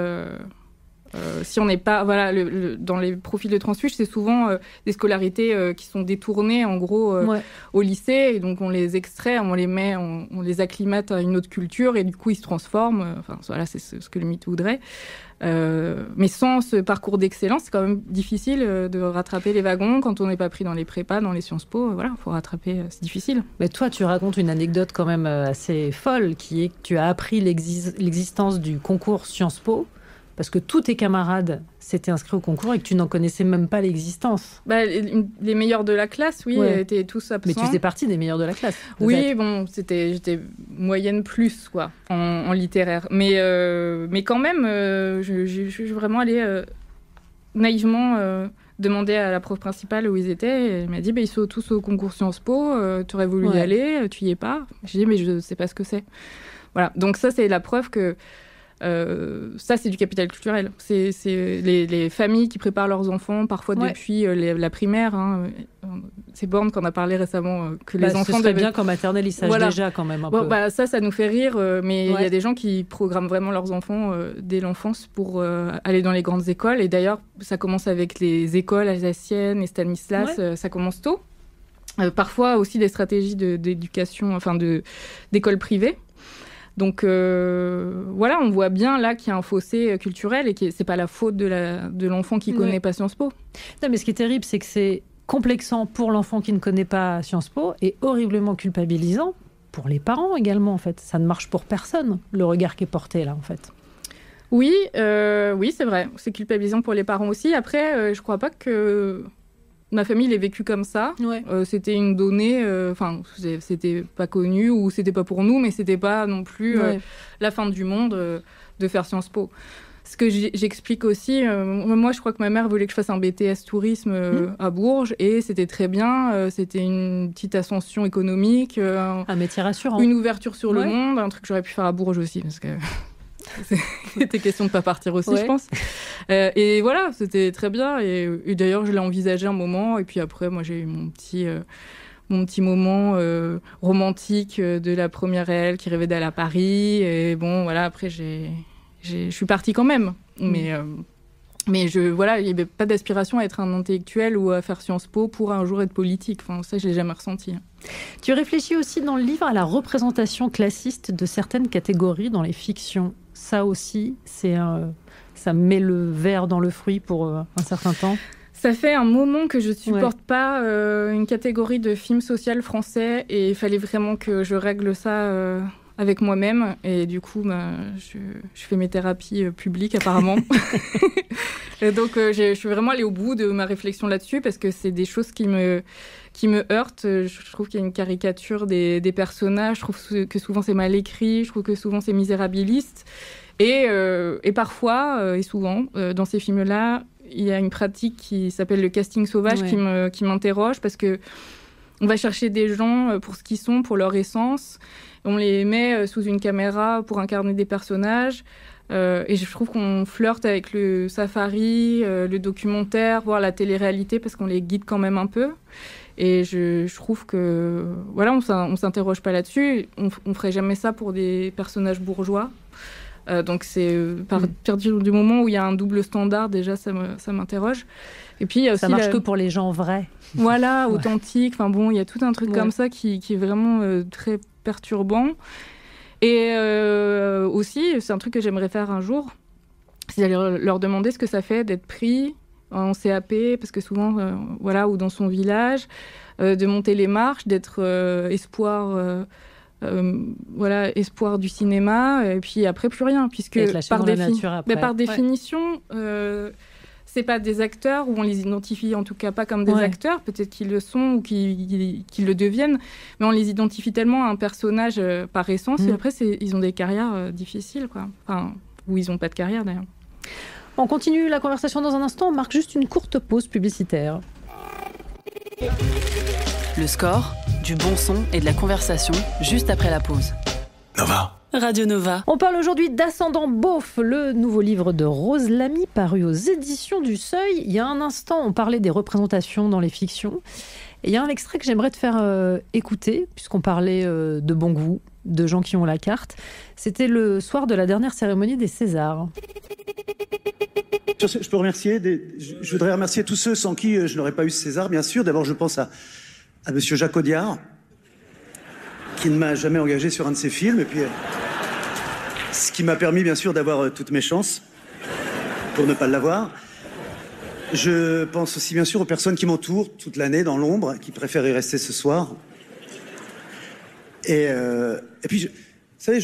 Speaker 5: Si on n'est pas... Voilà, dans les profils de transfuges, c'est souvent des scolarités qui sont détournées, en gros, au lycée. Et donc, on les extrait, on les met, on les acclimate à une autre culture. Et du coup, ils se transforment. Enfin, voilà, c'est ce que le mythe voudrait. Mais sans ce parcours d'excellence, c'est quand même difficile de rattraper les wagons. Quand on n'est pas pris dans les prépas, dans les Sciences Po, voilà, il faut rattraper, c'est difficile.
Speaker 4: Mais toi, tu racontes une anecdote quand même assez folle, qui est que tu as appris l'existence du concours Sciences Po, parce que tous tes camarades s'étaient inscrits au concours et que tu n'en connaissais même pas l'existence.
Speaker 5: Les meilleurs de la classe, oui, étaient tous absents.
Speaker 4: Mais tu faisais partie des meilleurs de la classe.
Speaker 5: Oui, bon, j'étais moyenne plus, quoi, en littéraire. Mais quand même, je suis vraiment allée naïvement demander à la prof principale où ils étaient. Et elle m'a dit, ils sont tous au concours Sciences Po, tu aurais voulu y aller, tu y es pas. J'ai dit, mais je ne sais pas ce que c'est. Voilà, donc ça, c'est la preuve que ça, c'est du capital culturel. C'est les familles qui préparent leurs enfants, parfois depuis la primaire. C'est Borne qu'on a parlé récemment, que les enfants...
Speaker 4: Ce serait bien qu'en maternelle, ils sachent déjà quand même un peu.
Speaker 5: Ça nous fait rire, mais il y a des gens qui programment vraiment leurs enfants dès l'enfance pour aller dans les grandes écoles. Et d'ailleurs, ça commence avec les écoles alsaciennes et Stanislas, ça commence tôt. Parfois aussi des stratégies d'éducation, enfin d'écoles privées. Donc voilà, on voit bien là qu'il y a un fossé culturel et que c'est pas la faute de l'enfant qui connaît pas Sciences Po.
Speaker 4: Non, mais ce qui est terrible, c'est que c'est complexant pour l'enfant qui ne connaît pas Sciences Po et horriblement culpabilisant pour les parents également, en fait. Ça ne marche pour personne, le regard qui est porté là, en fait.
Speaker 5: Oui, c'est vrai. C'est culpabilisant pour les parents aussi. Après, je crois pas que... Ma famille l'ait vécu comme ça. C'était une donnée, c'était pas connu ou c'était pas pour nous, mais c'était pas non plus la fin du monde de faire Sciences Po. Ce que j'explique aussi, moi je crois que ma mère voulait que je fasse un BTS tourisme à Bourges et c'était très bien. C'était une petite ascension économique,
Speaker 4: un métier rassurant,
Speaker 5: une ouverture sur le monde, un truc que j'aurais pu faire à Bourges aussi parce que. C'était question de ne pas partir aussi, je pense. Et voilà, c'était très bien. Et d'ailleurs, je l'ai envisagé un moment. Et puis après, moi, j'ai eu mon petit moment romantique de la première réelle qui rêvait d'aller à Paris. Et bon, voilà, après, je suis partie quand même. Mais voilà, il n'y avait pas d'aspiration à être un intellectuel ou à faire Sciences Po pour un jour être politique. Enfin, ça, je ne l'ai jamais ressenti.
Speaker 4: Tu réfléchis aussi dans le livre à la représentation classiste de certaines catégories dans les fictions. Ça aussi, ça met le verre dans le fruit pour un certain temps.
Speaker 5: Ça fait un moment que je ne supporte pas une catégorie de films social français et il fallait vraiment que je règle ça avec moi-même. Et du coup, je fais mes thérapies publiques apparemment. Et donc, je suis vraiment allée au bout de ma réflexion là-dessus parce que c'est des choses qui me heurtent. Je trouve qu'il y a une caricature des personnages. Je trouve que souvent c'est mal écrit. Je trouve que souvent c'est misérabiliste. Et parfois, et souvent, dans ces films-là, il y a une pratique qui s'appelle le casting sauvage qui m'interroge parce que on va chercher des gens pour ce qu'ils sont, pour leur essence. On les met sous une caméra pour incarner des personnages. Et je trouve qu'on flirte avec le safari, le documentaire, voire la télé-réalité, parce qu'on les guide quand même un peu. Et je trouve que... Voilà, on s'interroge pas là-dessus. On ferait jamais ça pour des personnages bourgeois. Donc c'est partir du moment où il y a un double standard, déjà, ça m'interroge. Et puis, il y a aussi
Speaker 4: ça marche que pour les gens vrais.
Speaker 5: Voilà, authentiques. Enfin bon, il y a tout un truc comme ça qui est vraiment très perturbant. Et aussi, c'est un truc que j'aimerais faire un jour, c'est d'aller leur demander ce que ça fait d'être pris en CAP, parce que souvent, ou dans son village, de monter les marches, d'être espoir du cinéma, et puis après plus rien, puisque par définition, c'est pas des acteurs, ou on les identifie en tout cas pas comme des acteurs, peut-être qu'ils le sont ou qu'ils le deviennent, mais on les identifie tellement à un personnage par essence, et après ils ont des carrières difficiles, quoi. Enfin, ou ils ont pas de carrière d'ailleurs.
Speaker 4: On continue la conversation dans un instant, on marque juste une courte pause publicitaire.
Speaker 1: Le score, du bon son et de la conversation juste après la pause.
Speaker 6: Nova.
Speaker 1: Radio Nova.
Speaker 4: On parle aujourd'hui d'Ascendant Beauf, le nouveau livre de Rose Lamy paru aux éditions du Seuil. Il y a un instant, on parlait des représentations dans les fictions. Et il y a un extrait que j'aimerais te faire écouter, puisqu'on parlait de bon goût, de gens qui ont la carte. C'était le soir de la dernière cérémonie des Césars.
Speaker 7: Je peux remercier, je voudrais remercier tous ceux sans qui je n'aurais pas eu ce César, bien sûr. D'abord, je pense à monsieur Jacques Audiard, qui ne m'a jamais engagé sur un de ses films, et puis ce qui m'a permis, bien sûr, d'avoir toutes mes chances pour ne pas l'avoir. Je pense aussi, bien sûr, aux personnes qui m'entourent toute l'année dans l'ombre, qui préfèrent y rester ce soir. Et puis, vous savez,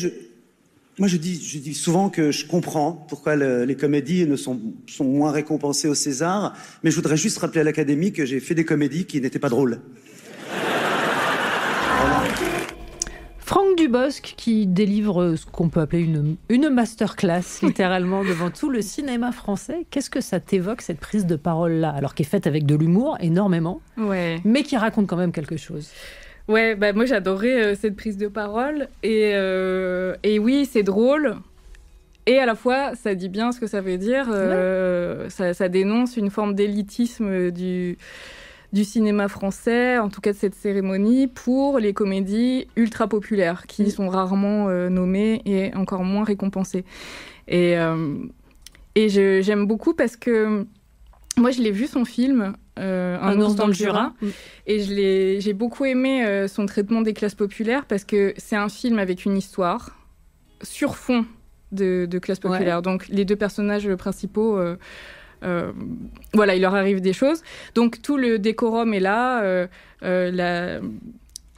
Speaker 7: moi, je dis souvent que je comprends pourquoi les comédies sont moins récompensées au César, mais je voudrais juste rappeler à l'Académie que j'ai fait des comédies qui n'étaient pas drôles. Voilà.
Speaker 4: Franck Dubosc qui délivre ce qu'on peut appeler une masterclass, littéralement, devant tout le cinéma français. Qu'est-ce que ça t'évoque, cette prise de parole-là, alors qui est faite avec de l'humour, énormément, mais qui raconte quand même quelque chose?
Speaker 5: Ouais, bah moi j'adorais cette prise de parole et oui, c'est drôle et à la fois ça dit bien ce que ça veut dire. Ça dénonce une forme d'élitisme du cinéma français, en tout cas de cette cérémonie, pour les comédies ultra populaires qui sont rarement nommées et encore moins récompensées. Et j'aime beaucoup parce que moi je l'ai vu son film. Un ours dans le Jura. Et j'ai beaucoup aimé son traitement des classes populaires parce que c'est un film avec une histoire sur fond de classe populaire. Ouais. Donc les deux personnages principaux, voilà, il leur arrive des choses. Donc tout le décorum est là.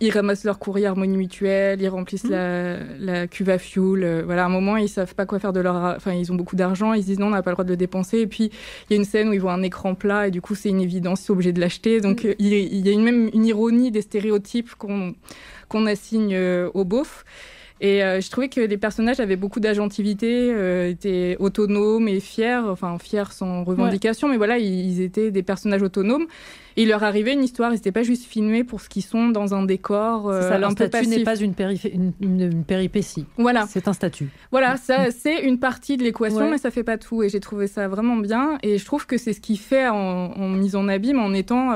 Speaker 5: Ils ramassent leur courrier Harmonie Mutuelle, ils remplissent la cuve à fioul. Voilà, à un moment, ils savent pas quoi faire de leur... Enfin, ils ont beaucoup d'argent, ils se disent non, on n'a pas le droit de le dépenser. Et puis, il y a une scène où ils voient un écran plat et du coup, c'est une évidence, ils sont obligés de l'acheter. Donc, il y a même une ironie des stéréotypes qu'on assigne aux beaufs. Et je trouvais que les personnages avaient beaucoup d'agentivité, étaient autonomes et fiers, enfin fiers sans revendication, mais voilà, ils étaient des personnages autonomes. Et il leur arrivait une histoire, ils n'étaient pas juste filmés pour ce qu'ils sont dans un décor
Speaker 4: ça,
Speaker 5: un peu passif.
Speaker 4: N'est pas une péripétie. Voilà. C'est un statut.
Speaker 5: Voilà, ça, c'est une partie de l'équation, mais ça ne fait pas tout. Et j'ai trouvé ça vraiment bien. Et je trouve que c'est ce qu'il fait en mise en abîme, en étant...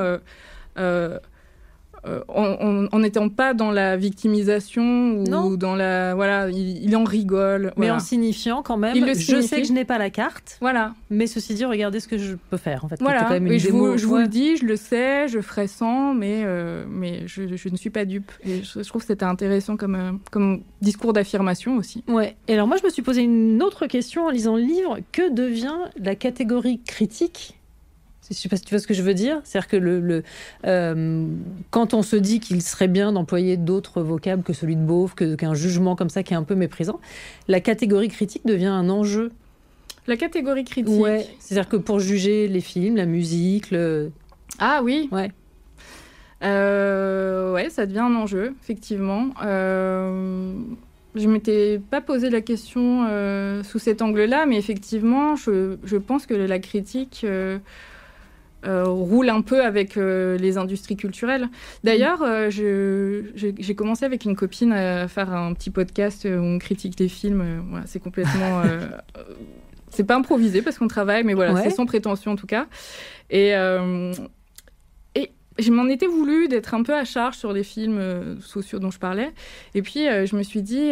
Speaker 5: en n'étant pas dans la victimisation ou dans la... Voilà, il en rigole.
Speaker 4: Mais
Speaker 5: voilà.
Speaker 4: En signifiant quand même, je sais que je n'ai pas la carte,
Speaker 5: voilà. Mais
Speaker 4: ceci dit, regardez ce que je peux faire. En fait,
Speaker 5: voilà.
Speaker 4: Quand même une démo,
Speaker 5: je vous le dis, je le sais, je ferai sans, mais je ne suis pas dupe. Et je trouve que c'était intéressant comme discours d'affirmation aussi.
Speaker 4: Ouais. Et alors moi, je me suis posé une autre question en lisant le livre. Que devient la catégorie critique ? Je ne sais pas si tu vois ce que je veux dire. C'est-à-dire que quand on se dit qu'il serait bien d'employer d'autres vocables que celui de beauf, qu'un jugement comme ça qui est un peu méprisant, la catégorie critique devient un enjeu.
Speaker 5: La catégorie critique.
Speaker 4: Ouais. C'est-à-dire que pour juger les films, la musique,
Speaker 5: Ah oui.
Speaker 4: Ouais.
Speaker 5: Ouais, ça devient un enjeu, effectivement. Je m'étais pas posé la question sous cet angle-là, mais effectivement, je pense que la critique roule un peu avec les industries culturelles. D'ailleurs, j'ai commencé avec une copine à faire un petit podcast où on critique les films. Voilà, c'est complètement... c'est pas improvisé parce qu'on travaille, mais voilà, c'est sans prétention en tout cas. Et je m'en étais voulu d'être un peu à charge sur les films sociaux dont je parlais. Et puis, je me suis dit,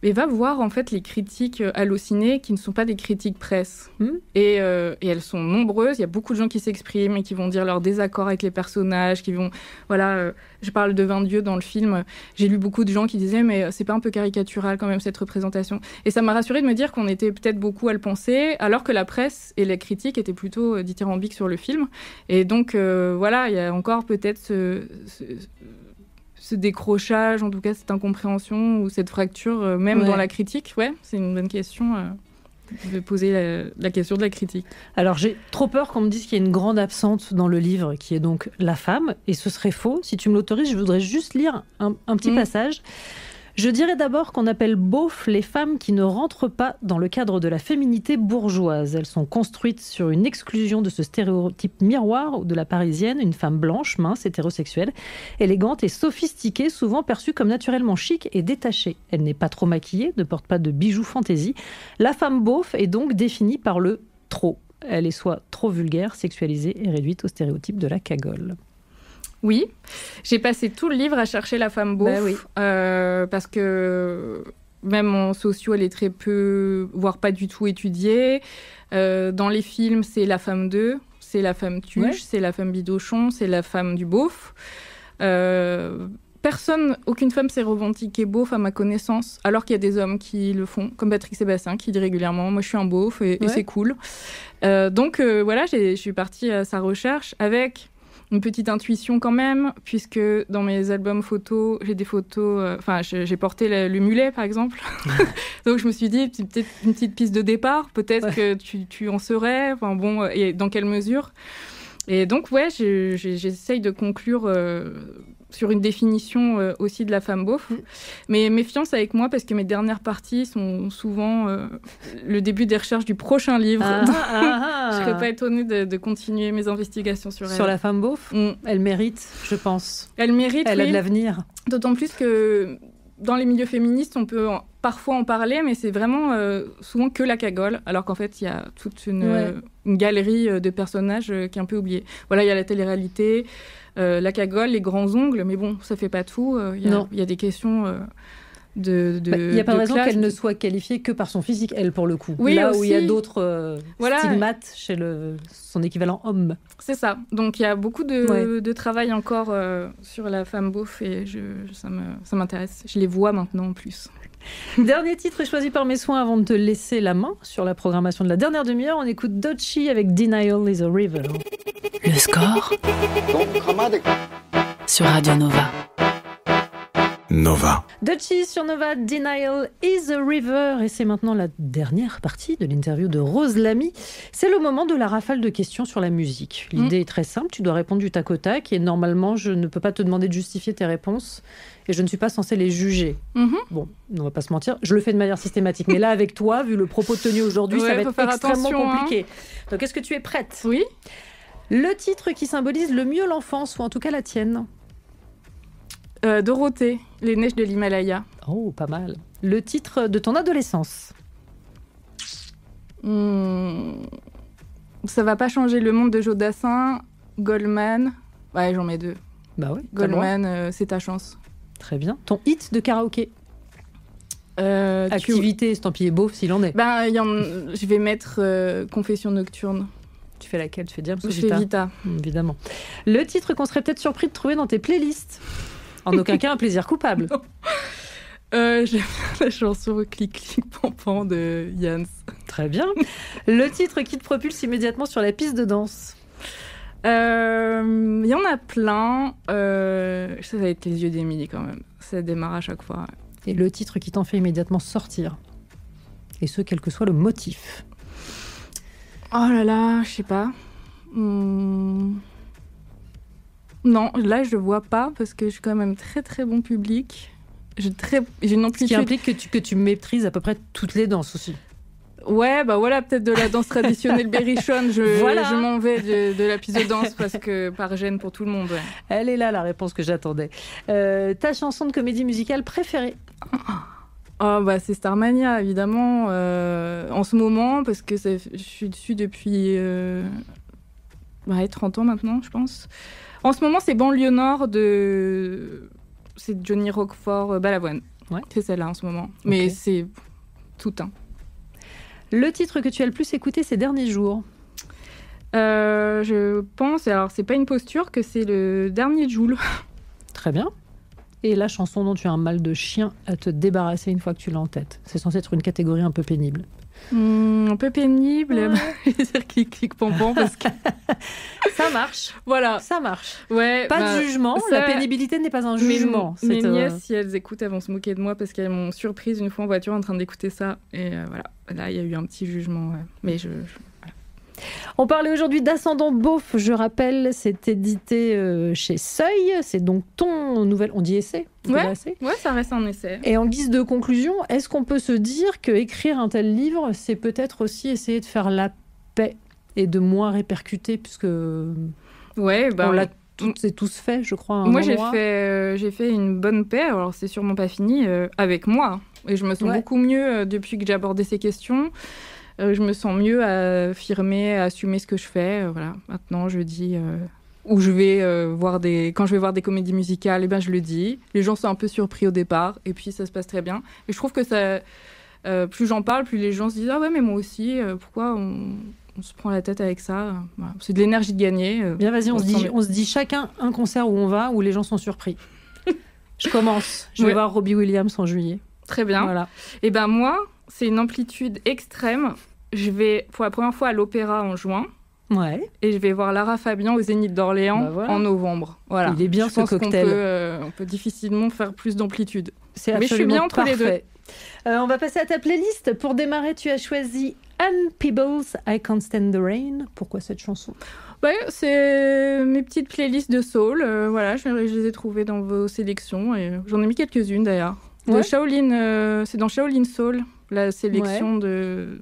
Speaker 5: mais va voir en fait les critiques Allociné qui ne sont pas des critiques presse. Et elles sont nombreuses. Il y a beaucoup de gens qui s'expriment et qui vont dire leur désaccord avec les personnages, qui vont... Voilà, je parle de Vaindieu dans le film. J'ai lu beaucoup de gens qui disaient, mais c'est pas un peu caricatural quand même cette représentation. Et ça m'a rassurée de me dire qu'on était peut-être beaucoup à le penser, alors que la presse et les critiques étaient plutôt dithyrambiques sur le film. Et donc, voilà, il y a encore peut-être ce décrochage, en tout cas cette incompréhension ou cette fracture, même dans la critique. Ouais, c'est une bonne question de poser la question de la critique.
Speaker 4: Alors j'ai trop peur qu'on me dise qu'il y a une grande absente dans le livre, qui est donc la femme, et ce serait faux. Si tu me l'autorises, je voudrais juste lire un petit passage. Je dirais d'abord qu'on appelle beauf les femmes qui ne rentrent pas dans le cadre de la féminité bourgeoise. Elles sont construites sur une exclusion de ce stéréotype miroir de la parisienne, une femme blanche, mince, hétérosexuelle, élégante et sophistiquée, souvent perçue comme naturellement chic et détachée. Elle n'est pas trop maquillée, ne porte pas de bijoux fantaisie. La femme beauf est donc définie par le trop. Elle est soit trop vulgaire, sexualisée et réduite au stéréotype de la cagole.
Speaker 5: Oui, j'ai passé tout le livre à chercher la femme beauf, parce que même en sociaux, elle est très peu, voire pas du tout étudiée. Dans les films, c'est la femme d'eux, c'est la femme tuche, c'est la femme bidochon, c'est la femme du beauf. Aucune femme s'est revendiquée beauf à ma connaissance, alors qu'il y a des hommes qui le font, comme Patrick Sébastien qui dit régulièrement « moi je suis un beauf et c'est cool ». Donc voilà, je suis partie à sa recherche avec une petite intuition quand même, puisque dans mes albums photos, j'ai des photos... j'ai porté le mulet, par exemple. Donc je me suis dit, peut-être une petite piste de départ, peut-être que tu en serais, et dans quelle mesure. Et donc, j'essaye de conclure sur une définition aussi de la femme beauf. Mais méfiance avec moi, parce que mes dernières parties sont souvent le début des recherches du prochain livre. Je ne serais pas étonnée de continuer mes investigations sur elle.
Speaker 4: Sur la femme beauf, elle mérite, je pense.
Speaker 5: Elle mérite,
Speaker 4: Elle a de l'avenir.
Speaker 5: D'autant plus que dans les milieux féministes, on peut parfois en parler, mais c'est vraiment souvent que la cagole, alors qu'en fait, il y a toute une galerie de personnages qui est un peu oubliée. Voilà, il y a la télé-réalité, la cagole, les grands ongles, mais bon, ça fait pas tout. Il y a des questions il
Speaker 4: n'y a pas de raison
Speaker 5: classe.
Speaker 4: qu'elle ne soit qualifiée que par son physique, elle, pour le coup.
Speaker 5: Oui,
Speaker 4: là
Speaker 5: aussi.
Speaker 4: où il y a d'autres stigmates chez son équivalent homme.
Speaker 5: C'est ça. Donc, il y a beaucoup de travail encore sur la femme beauf et ça m'intéresse. Je les vois maintenant en plus.
Speaker 4: Dernier titre choisi par mes soins avant de te laisser la main sur la programmation de la dernière demi-heure. On écoute Doechii avec Denial is a River.
Speaker 1: Le score sur Radio Nova.
Speaker 6: Nova.
Speaker 4: Doechii sur Nova, Denial is a River. Et c'est maintenant la dernière partie de l'interview de Rose Lamy. C'est le moment de la rafale de questions sur la musique. L'idée est très simple, tu dois répondre du tac au tac et normalement je ne peux pas te demander de justifier tes réponses et je ne suis pas censée les juger. Bon, on va pas se mentir, je le fais de manière systématique. Mais là avec toi, vu le propos tenu aujourd'hui, ça va être extrêmement compliqué. Donc est-ce que tu es prête ?
Speaker 5: Oui.
Speaker 4: Le titre qui symbolise le mieux l'enfance, ou en tout cas la tienne ?
Speaker 5: Dorothée, les neiges de l'Himalaya.
Speaker 4: Oh, pas mal. Le titre de ton adolescence.
Speaker 5: Ça va pas changer le monde de Jodassin. Goldman. Ouais, j'en mets deux.
Speaker 4: Bah oui.
Speaker 5: Goldman, c'est ta chance.
Speaker 4: Très bien. Ton hit de karaoké. Activité estampillé beauf s'il en est.
Speaker 5: Je vais mettre Confession nocturne.
Speaker 4: Tu fais laquelle ? Tu fais Diams ou
Speaker 5: Je fais Vita.
Speaker 4: Évidemment. Le titre qu'on serait peut-être surpris de trouver dans tes playlists. En aucun cas un plaisir coupable.
Speaker 5: J'aime bien la chanson Clic Clic Pampan de Jans.
Speaker 4: Très bien. Le titre qui te propulse immédiatement sur la piste de danse.
Speaker 5: Y en a plein. Ça va être Les yeux d'Émilie quand même. Ça démarre à chaque fois.
Speaker 4: Et le titre qui t'en fait immédiatement sortir. Et ce, quel que soit le motif.
Speaker 5: Oh là là, je sais pas. Non, là je vois pas parce que je suis quand même très très bon public. J'ai une amplitude.
Speaker 4: Ce qui implique que tu maîtrises à peu près toutes les danses aussi.
Speaker 5: Ouais, bah voilà, peut-être de la danse traditionnelle berrichonne. Je m'en vais de la piste de danse parce que par gêne pour tout le monde. Ouais.
Speaker 4: Elle est là, la réponse que j'attendais. Ta chanson de comédie musicale préférée ?
Speaker 5: C'est Starmania, évidemment. En ce moment, parce que je suis dessus depuis 30 ans maintenant, je pense. En ce moment, c'est Banlieue Nord c'est Johnny Roquefort, Balavoine.
Speaker 4: Ouais.
Speaker 5: C'est celle-là en ce moment. Mais c'est tout un.
Speaker 4: Le titre que tu as le plus écouté ces derniers jours ?
Speaker 5: Je pense, alors c'est pas une posture, que c'est le dernier de Joule.
Speaker 4: Très bien. Et la chanson dont tu as un mal de chien à te débarrasser une fois que tu l'as en tête. C'est censé être une catégorie un peu pénible.
Speaker 5: Un peu pénible. Ouais. Je vais dire clic pampan parce que
Speaker 4: ça marche.
Speaker 5: Voilà,
Speaker 4: ça marche.
Speaker 5: Ouais.
Speaker 4: Pas de jugement. La pénibilité n'est pas un jugement.
Speaker 5: Mes nièces, si elles écoutent, elles vont se moquer de moi parce qu'elles m'ont surprise une fois en voiture en train d'écouter ça. Et voilà. Là, il y a eu un petit jugement. Ouais. Mais voilà.
Speaker 4: On parlait aujourd'hui d'Ascendant Beauf, je rappelle, c'est édité chez Seuil, c'est donc ton nouvel, on dit essai?
Speaker 5: Ouais, ça reste un essai.
Speaker 4: Et en guise de conclusion, est-ce qu'on peut se dire qu'écrire un tel livre, c'est peut-être aussi essayer de faire la paix et de moins répercuter, puisque
Speaker 5: ouais,
Speaker 4: on l'a toutes et tous fait, je crois.
Speaker 5: Moi, j'ai fait une bonne paix, alors c'est sûrement pas fini, avec moi. Et je me sens beaucoup mieux depuis que j'ai abordé ces questions. Je me sens mieux à affirmer, à assumer ce que je fais. Voilà. Maintenant, je dis où je vais quand je vais voir des comédies musicales, je le dis. Les gens sont un peu surpris au départ, et puis ça se passe très bien. Et je trouve que ça, plus j'en parle, plus les gens se disent ah ouais, mais moi aussi. Pourquoi on se prend la tête avec ça? Voilà. C'est de l'énergie de gagner.
Speaker 4: Bien, vas-y, on se dit chacun un concert où on va, où les gens sont surpris. Je commence. Je vais voir Robbie Williams en juillet.
Speaker 5: Très bien.
Speaker 4: Voilà.
Speaker 5: Et moi, c'est une amplitude extrême. Je vais pour la première fois à l'Opéra en juin.
Speaker 4: Ouais.
Speaker 5: Et je vais voir Lara Fabian au Zénith d'Orléans en novembre. Voilà.
Speaker 4: Il est bien ce cocktail.
Speaker 5: On peut difficilement faire plus d'amplitude.
Speaker 4: Mais je suis bien entre
Speaker 5: les deux.
Speaker 4: On va passer à ta playlist. Pour démarrer, tu as choisi Anne Peebles, I Can't Stand the Rain. Pourquoi cette chanson?
Speaker 5: C'est mes petites playlists de soul. Voilà, je les ai trouvées dans vos sélections. Et j'en ai mis quelques-unes d'ailleurs. De Shaolin, c'est dans Shaolin Soul, la sélection de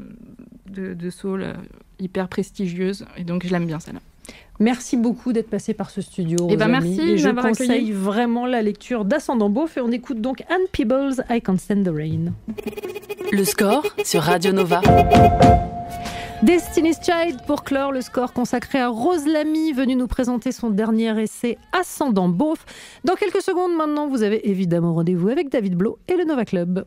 Speaker 5: soul hyper prestigieuse. Et donc, je l'aime bien, celle-là.
Speaker 4: Merci beaucoup d'être passé par ce studio.
Speaker 5: Merci.
Speaker 4: Et je conseille vraiment la lecture d'Ascendant Beauf. Et on écoute donc Anne Peebles, I Can't Stand the Rain.
Speaker 1: Le score sur Radio Nova.
Speaker 4: Destiny's Child pour clore le score consacré à Rose Lamy, venue nous présenter son dernier essai Ascendant Beauf. Dans quelques secondes maintenant, vous avez évidemment rendez-vous avec David Blo et le Nova Club.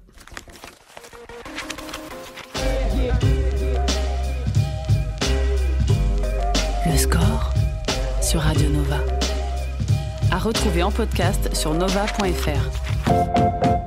Speaker 1: Le score sur Radio Nova. À retrouver en podcast sur nova.fr.